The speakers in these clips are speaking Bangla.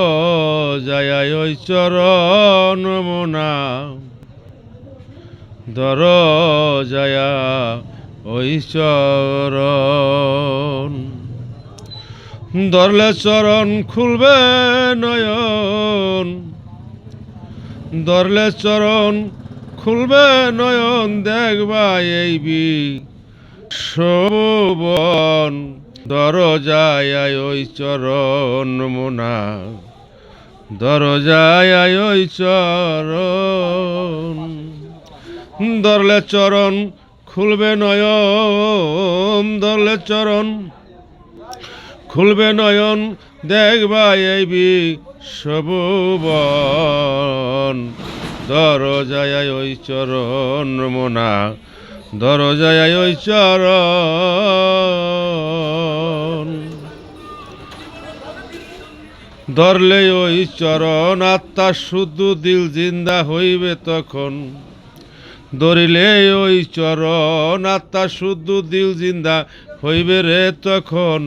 দরজায় ওই চরণ মোনা দরজায় ওই চরণ ধরলে চরণ খুলবে নয়ন ধরলে চরণ খুলবে নয়ন দেখবা এই বিশ্ববন দরজায় ওই চরণ মোনা দরজায় ওই চরণ ধরলে চরণ খুলবে নয়ন ধরলে চরণ খুলবে নয়ন দেখবা এই বিশ্ববন দরজায় ওই চরণ মোনা দরজায় ওই চরণ ধরলে ওই চরণ আত্মা শুদ্ধ দিল জিন্দা হইবে তখন ধরিলে ওই চরণ আত্মা শুদ্ধ দিল জিন্দা হইবে রে তখন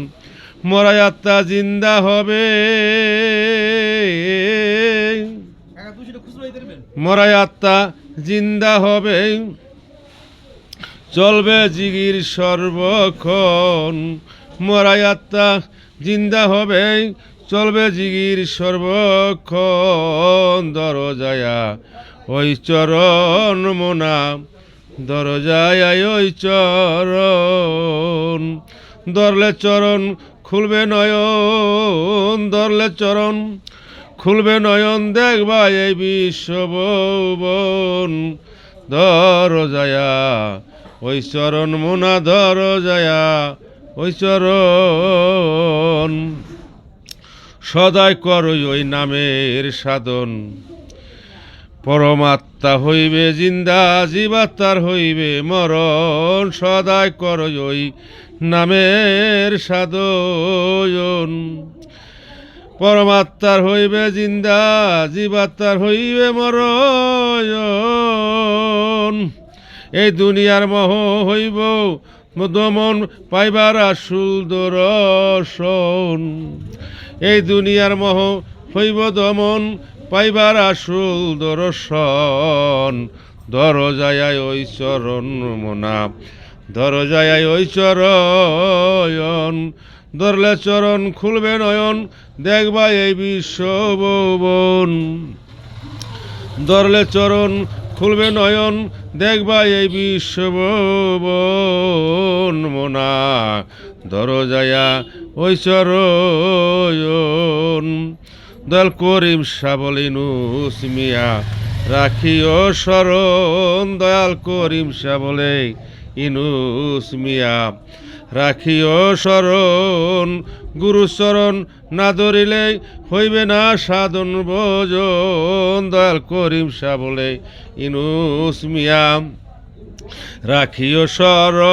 মরা আত্মা জিন্দা হবে মরা আত্মা জিন্দা হবে চলবে জিগির সর্বক্ষণ মরা আত্মা জিন্দা হবে চলবে জিগির সর্বক্ষণ দরজায়া ওই চরণ মোনা দরজায় ওই চরণ ধরলে চরণ খুলবে নয়ন ধরলে চরণ খুলবে নয়ন দেখবা এই বিশ্ববন দরজায়া ওই চরণ মোনা দরজায়া ওই চরণ সদাই করই ওই নামের সাধন পরমাত্মা হইবে জিন্দা জীবাত্মার হইবে মরণ সদাই করই ওই নামের সাধন পরমাত্মার হইবে জিন্দা জীবাত্মার হইবে মরণ এই দুনিয়ার মোহ হইব দমন পাইবার আসল দর্শন এই দুনিয়ার মোহ হইব দমন পাইবার আসল দর্শন দরজায় ওই চরণ মোনা দরজায় ওই চরণ ধরলে চরণ খুলবে নয়ন দেখবা এই বিশ্ববন ধরলে চরণ খুলবে নয়ন দেখবা এই বিশ্ববন মোনা দরজায়া ওই চরণ দয়াল করিম সাবলিনুস মিয়া রাখিও শরণ দয়াল করিম সাবলে ইনুস মিয়া রাখিও শরণ গুরুচরণ না ধরিলে হইবে না সাধন ভোজন দয়াল করিম সাবলে ইনুস মিয়া রাখিও শরণ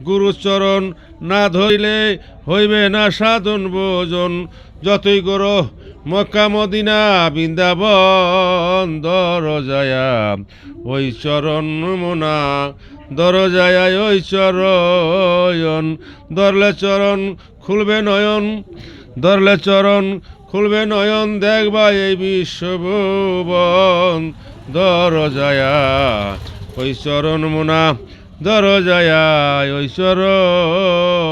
গুরুচরণ না ধরিলে হইবে না সাধন ভোজন যতই গরো মক্কা মদিনা বৃন্দাবন দরজায়া ওই চরণ মোনা দরজায় ওই চরণ ধরলে চরণ খুলবে নয়ন ধরলে চরণ খুলবে নয়ন দেখবা এই বিশ্বভুবন দরজায়া ওই চরণ মোনা দরজায় ওই চরণ